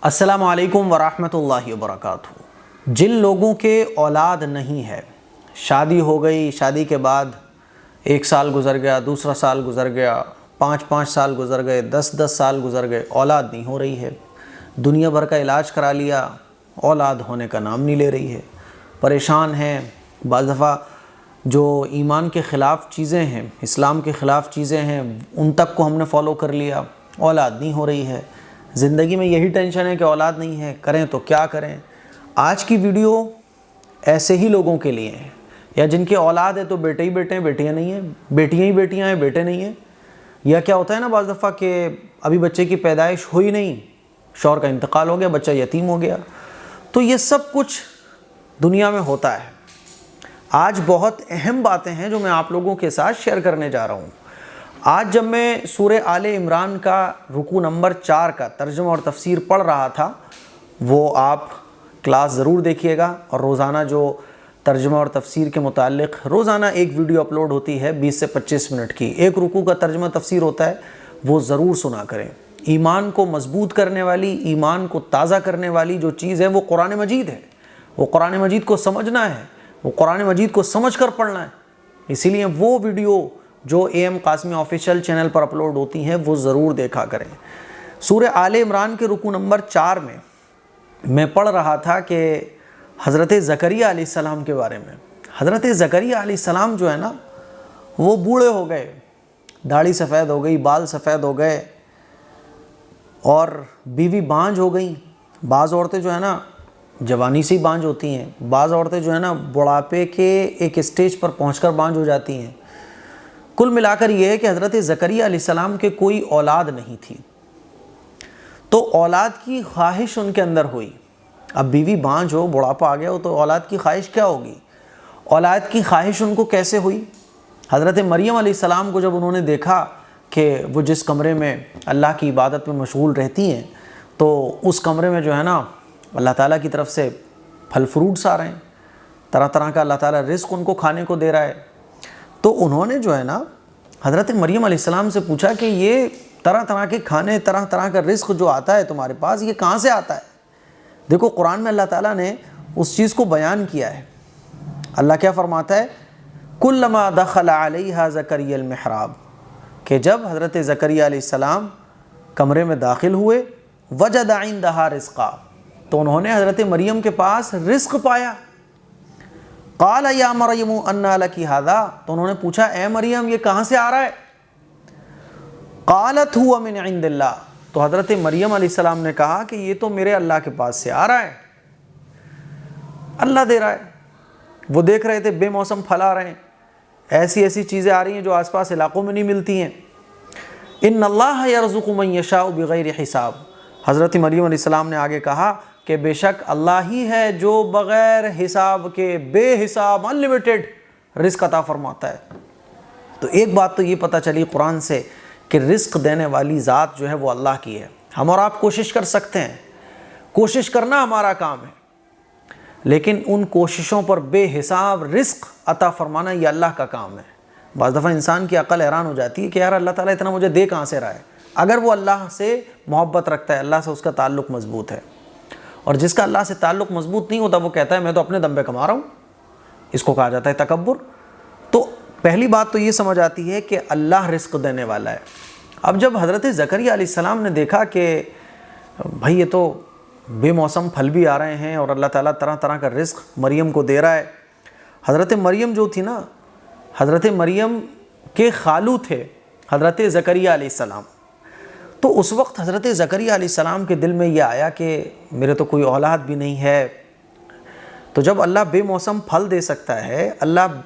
السلام علیکم ورحمۃ اللہ وبرکاتہ۔ جن لوگوں کے اولاد نہیں ہے، شادی ہو گئی، شادی کے بعد 1 سال گزر گیا، دوسرا سال گزر گیا، 5 سال گزر گئے، 10 سال گزر گئے، اولاد نہیں ہو رہی ہے، دنیا بھر کا علاج کرا لیا، اولاد ہونے کا نام نہیں لے رہی ہے، پریشان ہیں۔ بعض دفعہ جو ایمان کے خلاف چیزیں ہیں، اسلام کے خلاف چیزیں ہیں، ان تک کو ہم نے فالو کر لیا، اولاد نہیں ہو رہی ہے، زندگی میں یہی ٹینشن ہے کہ اولاد نہیں ہے، کریں تو کیا کریں۔ آج کی ویڈیو ایسے ہی لوگوں کے لیے ہے، یا جن کی اولاد ہے تو بیٹے ہی بیٹے ہیں، بیٹیاں نہیں ہیں، بیٹیاں ہی بیٹیاں ہیں، بیٹے نہیں ہیں، یا کیا ہوتا ہے نا بعض دفعہ کہ ابھی بچے کی پیدائش ہوئی نہیں، شوہر کا انتقال ہو گیا، بچہ یتیم ہو گیا، تو یہ سب کچھ دنیا میں ہوتا ہے۔ آج بہت اہم باتیں ہیں جو میں آپ لوگوں کے ساتھ شیئر کرنے جا رہا ہوں۔ آج جب میں سورہ آل عمران کا رکوع نمبر 4 کا ترجمہ اور تفسیر پڑھ رہا تھا، وہ آپ کلاس ضرور دیکھیے گا، اور روزانہ جو ترجمہ اور تفسیر کے متعلق روزانہ ایک ویڈیو اپلوڈ ہوتی ہے 20 سے 25 منٹ کی، ایک رکوع کا ترجمہ تفسیر ہوتا ہے، وہ ضرور سنا کریں۔ ایمان کو مضبوط کرنے والی، ایمان کو تازہ کرنے والی جو چیز ہے وہ قرآن مجید ہے، وہ قرآن مجید کو سمجھنا ہے، وہ قرآن مجید کو سمجھ کر پڑھنا ہے۔ اسی لیے وہ ویڈیو جو A M Qasmi official channel پر اپلوڈ ہوتی ہیں وہ ضرور دیکھا کریں۔ سورہ آل عمران کے رکوع نمبر 4 میں پڑھ رہا تھا کہ حضرت زکریا علیہ السلام کے بارے میں۔ حضرت زکریا علیہ السلام جو ہے نا، وہ بوڑھے ہو گئے، داڑھی سفید ہو گئی، بال سفید ہو گئے، اور بیوی بانجھ ہو گئی۔ بعض عورتیں جو ہے نا جوانی سے ہی بانجھ ہوتی ہیں، بعض عورتیں جو ہے نا بڑھاپے کے ایک اسٹیج پر پہنچ کر بانجھ ہو جاتی ہیں۔ کل ملا کر یہ ہے کہ حضرت زکریا علیہ السلام کے کوئی اولاد نہیں تھی، تو اولاد کی خواہش ان کے اندر ہوئی۔ اب بیوی بانجھ ہو، بڑھاپا آ گیا ہو، تو اولاد کی خواہش کیا ہوگی؟ اولاد کی خواہش ان کو کیسے ہوئی؟ حضرت مریم علیہ السلام کو جب انہوں نے دیکھا کہ وہ جس کمرے میں اللہ کی عبادت میں مشغول رہتی ہیں، تو اس کمرے میں جو ہے نا اللہ تعالیٰ کی طرف سے پھل فروٹس آ رہے ہیں، طرح طرح کا اللہ تعالیٰ رزق ان کو کھانے کو دے رہا ہے، تو انہوں نے جو ہے نا حضرت مریم علیہ السلام سے پوچھا کہ یہ طرح طرح کے کھانے، طرح طرح کا رزق جو آتا ہے تمہارے پاس، یہ کہاں سے آتا ہے؟ دیکھو قرآن میں اللہ تعالیٰ نے اس چیز کو بیان کیا ہے۔ اللہ کیا فرماتا ہے؟ کلما دخل علیہا زکریا المحراب، کہ جب حضرت زکریا علیہ السلام کمرے میں داخل ہوئے، وجد عندہا رزقا، تو انہوں نے حضرت مریم کے پاس رزق پایا۔ قال یا مریم انا لک ھذا، تو انہوں نے پوچھا اے مریم یہ کہاں سے آ رہا ہے؟ قالت هو من عند اللہ، تو حضرت مریم علیہ السلام نے کہا کہ یہ تو میرے اللہ کے پاس سے آ رہا ہے، اللہ دے رہا ہے۔ وہ دیکھ رہے تھے بے موسم پھل آ رہے ہیں، ایسی ایسی چیزیں آ رہی ہیں جو آس پاس علاقوں میں نہیں ملتی ہیں۔ ان اللہ یرزق من یشاء بغیر حساب، حضرت مریم علیہ السلام نے آگے کہا کہ بے شک اللہ ہی ہے جو بغیر حساب کے، بے حساب، انلیمیٹڈ رزق عطا فرماتا ہے۔ تو ایک بات تو یہ پتہ چلی قرآن سے کہ رزق دینے والی ذات جو ہے وہ اللہ کی ہے۔ ہم اور آپ کوشش کر سکتے ہیں، کوشش کرنا ہمارا کام ہے، لیکن ان کوششوں پر بے حساب رزق عطا فرمانا یہ اللہ کا کام ہے۔ بعض دفعہ انسان کی عقل حیران ہو جاتی ہے کہ یار اللہ تعالیٰ اتنا مجھے دے کہاں سے رہا ہے؟ اگر وہ اللہ سے محبت رکھتا ہے، اللہ سے اس کا تعلق مضبوط ہے، اور جس کا اللہ سے تعلق مضبوط نہیں ہوتا وہ کہتا ہے میں تو اپنے دم پہ کما رہا ہوں، اس کو کہا جاتا ہے تکبر۔ تو پہلی بات تو یہ سمجھ آتی ہے کہ اللہ رزق دینے والا ہے۔ اب جب حضرت زکریا علیہ السلام نے دیکھا کہ بھائی یہ تو بے موسم پھل بھی آ رہے ہیں اور اللہ تعالیٰ طرح طرح کا رزق مریم کو دے رہا ہے، حضرت مریم جو تھی نا، حضرت مریم کے خالو تھے حضرت زکریا علیہ السلام، تو اس وقت حضرت زکریا علیہ السلام کے دل میں یہ آیا کہ میرے تو کوئی اولاد بھی نہیں ہے، تو جب اللہ بے موسم پھل دے سکتا ہے، اللہ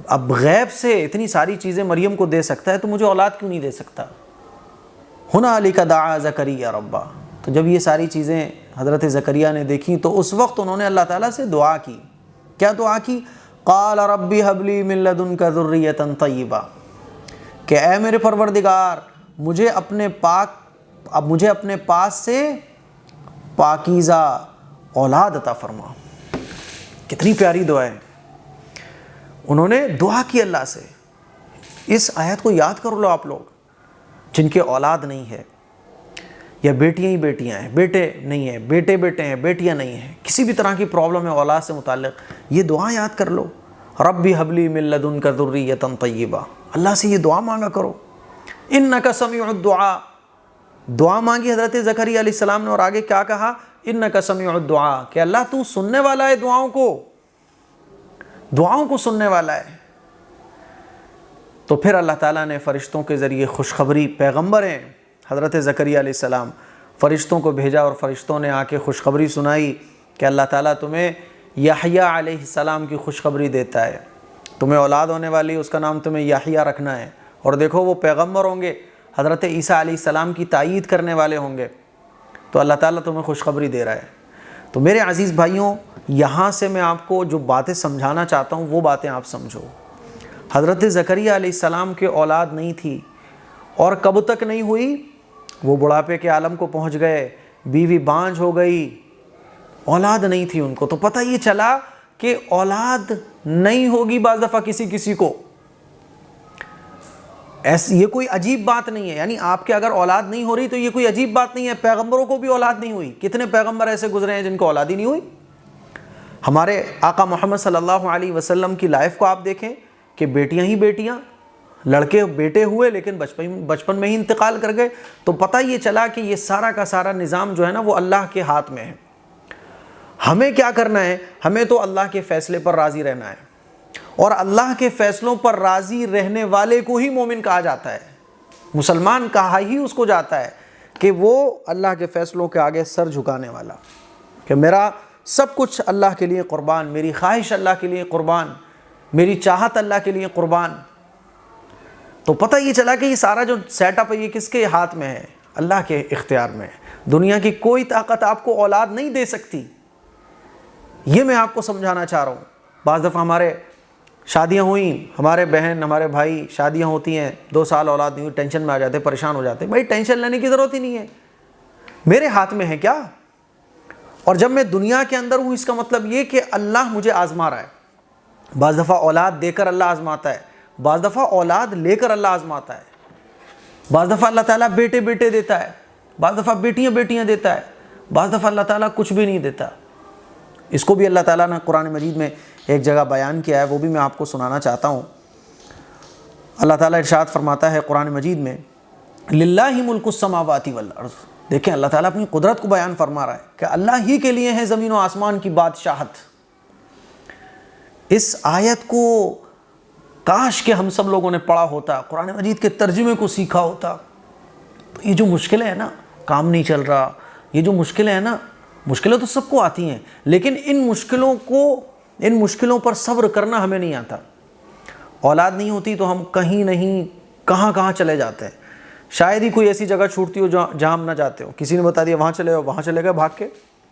اب غیب سے اتنی ساری چیزیں مریم کو دے سکتا ہے، تو مجھے اولاد کیوں نہیں دے سکتا؟ ہنالک دعا زکریا ربا، تو جب یہ ساری چیزیں حضرت زکریا نے دیکھیں تو اس وقت انہوں نے اللہ تعالیٰ سے دعا کی۔ کیا دعا کی؟ قال ربی ھب لی من لدنک ذریۃ طیبہ، کہ اے میرے پروردگار مجھے اپنے پاس سے پاکیزہ اولاد عطا فرما۔ کتنی پیاری دعا ہے، انہوں نے دعا کی اللہ سے۔ اس آیت کو یاد کر لو آپ لوگ جن کے اولاد نہیں ہے، یا بیٹیاں ہی بیٹیاں ہیں، بیٹے نہیں ہیں، بیٹے بیٹے ہیں، بیٹیاں نہیں ہیں، کسی بھی طرح کی پرابلم ہے اولاد سے متعلق، یہ دعا یاد کر لو، ربی حبلی من لدنک ذریۃ طیبہ، اللہ سے یہ دعا مانگا کرو، انک سمیع الدعاء، دعا مانگی حضرت زکریا علیہ السلام نے، اور آگے کیا کہا، انک سمیع الدعاء، کہ اللہ تو سننے والا ہے دعاؤں کو سننے والا ہے۔ تو پھر اللہ تعالیٰ نے فرشتوں کے ذریعے خوشخبری، پیغمبر ہیں حضرت زکریا علیہ السلام، فرشتوں کو بھیجا اور فرشتوں نے آ کے خوشخبری سنائی کہ اللہ تعالیٰ تمہیں یحییٰ علیہ السلام کی خوشخبری دیتا ہے، تمہیں اولاد ہونے والی، اس کا نام تمہیں یحییٰ رکھنا ہے، اور دیکھو وہ پیغمبر ہوں گے، حضرت عیسیٰ علیہ السلام کی تائید کرنے والے ہوں گے، تو اللہ تعالیٰ تمہیں خوشخبری دے رہا ہے۔ تو میرے عزیز بھائیوں، یہاں سے میں آپ کو جو باتیں سمجھانا چاہتا ہوں وہ باتیں آپ سمجھو۔ حضرت زکریا علیہ السلام کے اولاد نہیں تھی، اور کب تک نہیں ہوئی، وہ بڑھاپے کے عالم کو پہنچ گئے، بیوی بانجھ ہو گئی، اولاد نہیں تھی ان کو، تو پتہ یہ چلا کہ اولاد نہیں ہوگی بعض دفعہ کسی کو، یہ کوئی عجیب بات نہیں ہے، یعنی آپ کے اگر اولاد نہیں ہو رہی تو یہ کوئی عجیب بات نہیں ہے، پیغمبروں کو بھی اولاد نہیں ہوئی، کتنے پیغمبر ایسے گزرے ہیں جن کو اولاد ہی نہیں ہوئی۔ ہمارے آقا محمد صلی اللہ علیہ وسلم کی لائف کو آپ دیکھیں کہ بیٹیاں ہی بیٹیاں، لڑکے بیٹے ہوئے لیکن بچپن میں ہی انتقال کر گئے، تو پتہ یہ چلا کہ یہ سارا کا سارا نظام جو ہے نا وہ اللہ کے ہاتھ میں ہے۔ ہمیں کیا کرنا ہے، ہمیں تو اللہ کے فیصلے پر راضی رہنا ہے، اور اللہ کے فیصلوں پر راضی رہنے والے کو ہی مومن کہا جاتا ہے، مسلمان کہا ہی اس کو جاتا ہے کہ وہ اللہ کے فیصلوں کے آگے سر جھکانے والا، کہ میرا سب کچھ اللہ کے لیے قربان، میری خواہش اللہ کے لیے قربان، میری چاہت اللہ کے لیے قربان۔ تو پتہ یہ چلا کہ یہ سارا جو سیٹ اپ ہے یہ کس کے ہاتھ میں ہے، اللہ کے اختیار میں ہے۔ دنیا کی کوئی طاقت آپ کو اولاد نہیں دے سکتی، یہ میں آپ کو سمجھانا چاہ رہا ہوں۔ بعض دفعہ ہمارے شادیاں ہوئیں، ہمارے بہن ہمارے بھائی شادیاں ہوتی ہیں، 2 سال اولاد نہیں ہوئی، ٹینشن میں آ جاتے، پریشان ہو جاتے۔ بھائی ٹینشن لینے کی ضرورت ہی نہیں ہے، میرے ہاتھ میں ہے کیا؟ اور جب میں دنیا کے اندر ہوں اس کا مطلب یہ کہ اللہ مجھے آزما رہا ہے۔ بعض دفعہ اولاد دے کر اللہ آزماتا ہے، بعض دفعہ اولاد لے کر اللہ آزماتا ہے، بعض دفعہ اللہ تعالیٰ بیٹے بیٹے دیتا ہے، بعض دفعہ بیٹیاں بیٹیاں دیتا ہے، بعض دفعہ اللہ تعالیٰ کچھ بھی نہیں دیتا۔ اس کو بھی اللہ تعالیٰ نے قرآن مجید میں ایک جگہ بیان کیا ہے، وہ بھی میں آپ کو سنانا چاہتا ہوں۔ اللہ تعالیٰ ارشاد فرماتا ہے قرآن مجید میں، للہ ملک السماوات والارض، دیکھیں اللہ تعالیٰ اپنی قدرت کو بیان فرما رہا ہے کہ اللہ ہی کے لیے ہے زمین و آسمان کی بادشاہت۔ اس آیت کو کاش کہ ہم سب لوگوں نے پڑھا ہوتا، قرآن مجید کے ترجمے کو سیکھا ہوتا۔ یہ جو مشکلیں ہیں نا، کام نہیں چل رہا، یہ جو مشکلیں ہیں نا، مشکلیں تو سب کو آتی ہیں، لیکن ان مشکلوں پر صبر کرنا ہمیں نہیں آتا۔ اولاد نہیں ہوتی تو ہم کہیں نہیں کہاں چلے جاتے ہیں، شاید ہی کوئی ایسی جگہ چھوٹتی ہو جہاں ہم نہ جاتے ہو، کسی نے بتا دیا وہاں چلے ہو، وہاں چلے گئے بھاگ کے،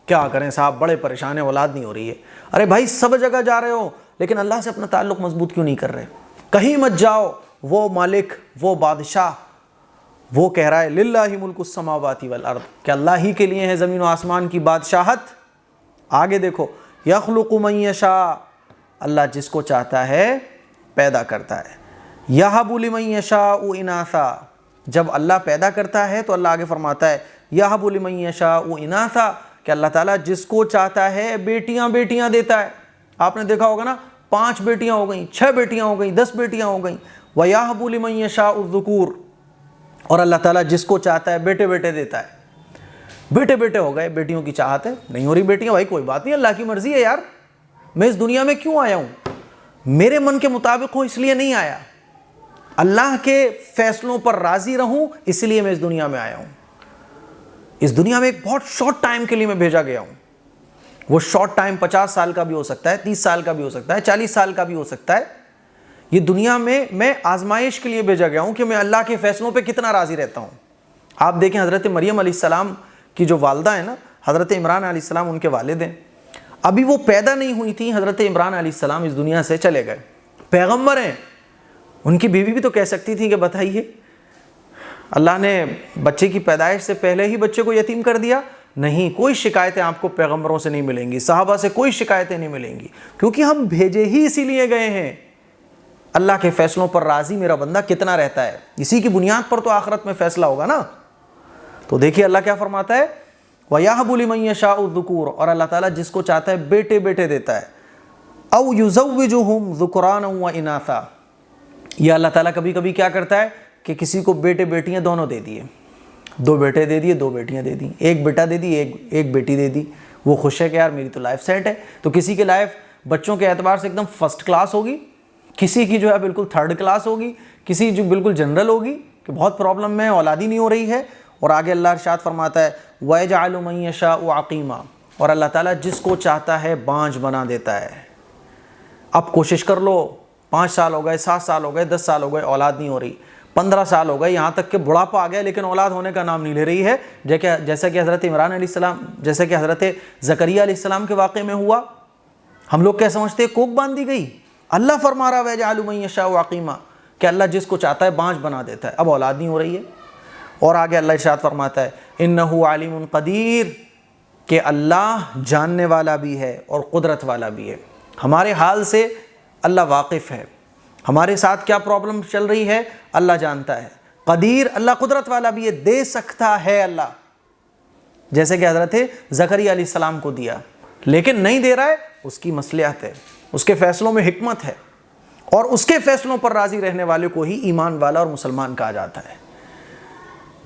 کیا کریں صاحب بڑے پریشان ہیں، اولاد نہیں ہو رہی ہے۔ ارے بھائی سب جگہ جا رہے ہو لیکن اللہ سے اپنا تعلق مضبوط کیوں نہیں کر رہے؟ کہیں مت جاؤ، وہ مالک، وہ بادشاہ، وہ کہہ رہا ہے للہ ملک السماوات والارض، کہ اللہ ہی کے لیے ہے زمین و آسمان کی بادشاہت۔ آگے دیکھو، یخلق من یشاء، اللہ جس کو چاہتا ہے پیدا کرتا ہے، یہب لمن یشاء اناثا، جب اللہ پیدا کرتا ہے تو اللہ آگے فرماتا ہے یہب لمن یشاء اناثا، کہ اللہ تعالیٰ جس کو چاہتا ہے بیٹیاں بیٹیاں دیتا ہے۔ آپ نے دیکھا ہوگا نا، 5 بیٹیاں ہو گئیں، 6 بیٹیاں ہو گئیں، 10 بیٹیاں ہو گئیں، وَيَهَبُ لِمَن يَشَاءُ الذُّكُورَ، اور اللہ تعالیٰ جس کو چاہتا ہے بیٹے بیٹے دیتا ہے۔ بیٹے بیٹے ہو گئے، بیٹیوں کی چاہت ہے، نہیں ہو رہی بیٹیاں، بھائی کوئی بات نہیں، اللہ کی مرضی ہے یار، میں اس دنیا میں کیوں آیا ہوں؟ میرے من کے مطابق ہو اس لیے نہیں آیا، اللہ کے فیصلوں پر راضی رہوں اس لیے میں اس دنیا میں آیا ہوں۔ اس دنیا میں ایک بہت شارٹ ٹائم کے لیے میں بھیجا گیا ہوں، وہ شارٹ ٹائم 50 سال کا بھی ہو سکتا ہے، 30 سال کا بھی ہو سکتا ہے، 40 سال کا بھی ہو سکتا ہے۔ یہ دنیا میں آزمائش کے لیے بھیجا گیا ہوں کہ میں اللہ کے فیصلوں پہ کتنا راضی رہتا ہوں۔ آپ دیکھیں حضرت مریم علیہ السلام کی جو والدہ ہیں نا، حضرت عمران علیہ السلام ان کے والد ہیں، ابھی وہ پیدا نہیں ہوئی تھیں، حضرت عمران علیہ السلام اس دنیا سے چلے گئے، پیغمبر ہیں۔ ان کی بیوی بھی تو کہہ سکتی تھی کہ بتائیے اللہ نے بچے کی پیدائش سے پہلے ہی بچے کو یتیم کر دیا۔ نہیں، کوئی شکایتیں آپ کو پیغمبروں سے نہیں ملیں گی، صحابہ سے کوئی شکایتیں نہیں ملیں گی، کیونکہ ہم بھیجے ہی اسی لیے گئے ہیں۔ اللہ کے فیصلوں پر راضی میرا بندہ کتنا رہتا ہے، اسی کی بنیاد پر تو آخرت میں فیصلہ ہوگا نا۔ تو دیکھیے اللہ کیا فرماتا ہے، وَيَهَبُ لِمَن يَشَاءُ الذُّكُورَ، اور اللہ تعالیٰ جس کو چاہتا ہے بیٹے بیٹے دیتا ہے، أَوْ يُزَوِّجُهُمْ ذُكْرَانًا وَإِنَاثًا، یہ اللہ تعالیٰ کبھی کبھی کیا کرتا ہے کہ کسی کو بیٹے بیٹیاں دونوں دے دیے، 2 بیٹے دے دیے 2 بیٹیاں دے دی، 1 بیٹا دے دی 1 بیٹی دے دی، وہ خوش ہے کہ یار میری تو لائف سیٹ ہے۔ تو کسی کی لائف بچوں کے اعتبار سے ایک دم فرسٹ کلاس ہوگی، کسی کی جو ہے بالکل تھرڈ کلاس ہوگی، کسی جو بالکل جنرل ہوگی کہ بہت پرابلم میں اولاد ہی نہیں ہو رہی ہے۔ اور آگے اللہ ارشاد فرماتا ہے وَيَجْعَلُ مَن يَشَاءُ عَقِيمًا، اور اللہ تعالیٰ جس کو چاہتا ہے بانجھ بنا دیتا ہے۔ اب کوشش کر لو، 5 سال ہو گئے، 7 سال ہو گئے، 10 سال ہو گئے، اولاد نہیں ہو رہی، 15 سال ہو گئے، یہاں تک کہ بڑھاپا آ گیا لیکن اولاد ہونے کا نام نہیں لے رہی ہے، جیسا کہ حضرت عمران علیہ السلام، جیسا کہ حضرت زکریا علیہ السلام کے واقعے میں ہوا۔ ہم لوگ کیا سمجھتے ہیں کوک باندھ دی گئی، اللہ فرما رہا ہے وَيَجْعَلُ مَن يَشَاءُ عَقِيمًا کہ اللہ جس کو چاہتا ہے بانجھ بنا دیتا ہے، اب اولاد نہیں ہو رہی ہے۔ اور آگے اللہ ارشاد فرماتا ہے إِنَّهُ عَلِيمٌ قَدِيرٌ کہ اللہ جاننے والا بھی ہے اور قدرت والا بھی ہے، ہمارے حال سے اللہ واقف ہے، ہمارے ساتھ کیا پرابلم چل رہی ہے اللہ جانتا ہے، قدیر اللہ قدرت والا بھی ہے، دے سکتا ہے اللہ، جیسے کہ حضرت زکریا علیہ السلام کو دیا، لیکن نہیں دے رہا ہے، اس کی مصلحت ہے، اس کے فیصلوں میں حکمت ہے، اور اس کے فیصلوں پر راضی رہنے والے کو ہی ایمان والا اور مسلمان کہا جاتا ہے۔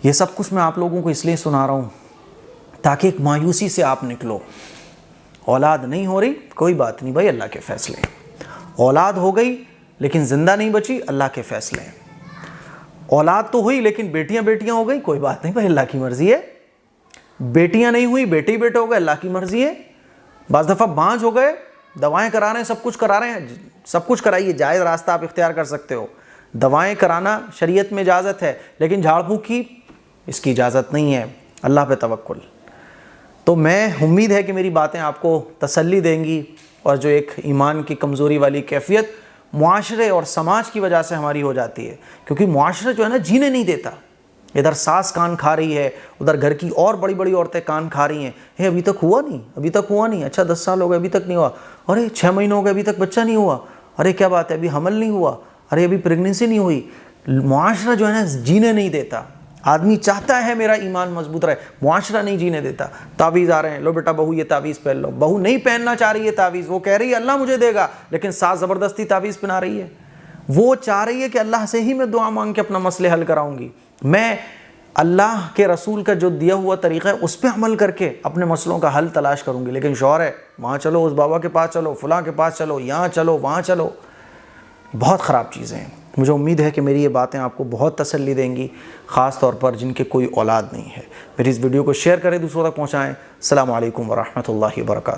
یہ سب کچھ میں آپ لوگوں کو اس لیے سنا رہا ہوں تاکہ ایک مایوسی سے آپ نکلو۔ اولاد نہیں ہو رہی کوئی بات نہیں بھائی، اللہ کے فیصلے ہیں۔ اولاد ہو گئی لیکن زندہ نہیں بچی، اللہ کے فیصلے ہیں۔ اولاد تو ہوئی لیکن بیٹیاں ہو گئی، کوئی بات نہیں بھائی، اللہ کی مرضی ہے۔ بیٹیاں نہیں ہوئی، بیٹے ہو گئے، اللہ کی مرضی ہے۔ بعض دفعہ بانجھ ہو گئے، دوائیں کرا رہے ہیں، سب کچھ کرا رہے ہیں، سب کچھ کرائیے، جائز راستہ آپ اختیار کر سکتے ہو، دوائیں کرانا شریعت میں اجازت ہے، لیکن جھاڑ پھونک کی اس کی اجازت نہیں ہے، اللہ پہ توکل۔ تو میں امید ہے کہ میری باتیں آپ کو تسلی دیں گی، اور جو ایک ایمان کی کمزوری والی کیفیت معاشرے اور سماج کی وجہ سے ہماری ہو جاتی ہے، کیونکہ معاشرہ جو ہے نا جینے نہیں دیتا، ادھر ساس کان کھا رہی ہے، ادھر گھر کی اور بڑی بڑی عورتیں کان کھا رہی ہیں، ابھی تک ہوا نہیں، اچھا 10 سال ہو گئے ابھی تک نہیں ہوا، ارے 6 مہینے ہو گئے ابھی تک بچہ نہیں ہوا، ارے کیا بات ہے ابھی حمل نہیں ہوا، ارے ابھی پریگننسی نہیں ہوئی۔ معاشرہ جو ہے نا جینے نہیں دیتا، آدمی چاہتا ہے میرا ایمان مضبوط رہے، معاشرہ نہیں جینے دیتا۔ تعویذ آ رہے ہیں، لو بیٹا بہو یہ تعویذ پہن لو، بہو نہیں پہننا چاہ رہی ہے تعویذ، وہ کہہ رہی ہے اللہ مجھے دے گا، لیکن ساس زبردستی تعویذ پہنا رہی ہے، وہ چاہ رہی ہے کہ اللہ سے ہی میں دعا مانگ کے اپنا مسئلے حل کراؤں گی، میں اللہ کے رسول کا جو دیا ہوا طریقہ ہے اس پہ عمل کر کے اپنے مسئلوں کا حل تلاش کروں گی، لیکن شوہر ہے وہاں چلو، اس بابا کے پاس چلو، فلاں کے پاس چلو، یہاں چلو وہاں چلو، بہت خراب چیزیں ہیں۔ مجھے امید ہے کہ میری یہ باتیں آپ کو بہت تسلی دیں گی، خاص طور پر جن کے کوئی اولاد نہیں ہے۔ میری اس ویڈیو کو شیئر کریں، دوسروں تک پہنچائیں۔ السلام علیکم ورحمۃ اللہ وبرکاتہ۔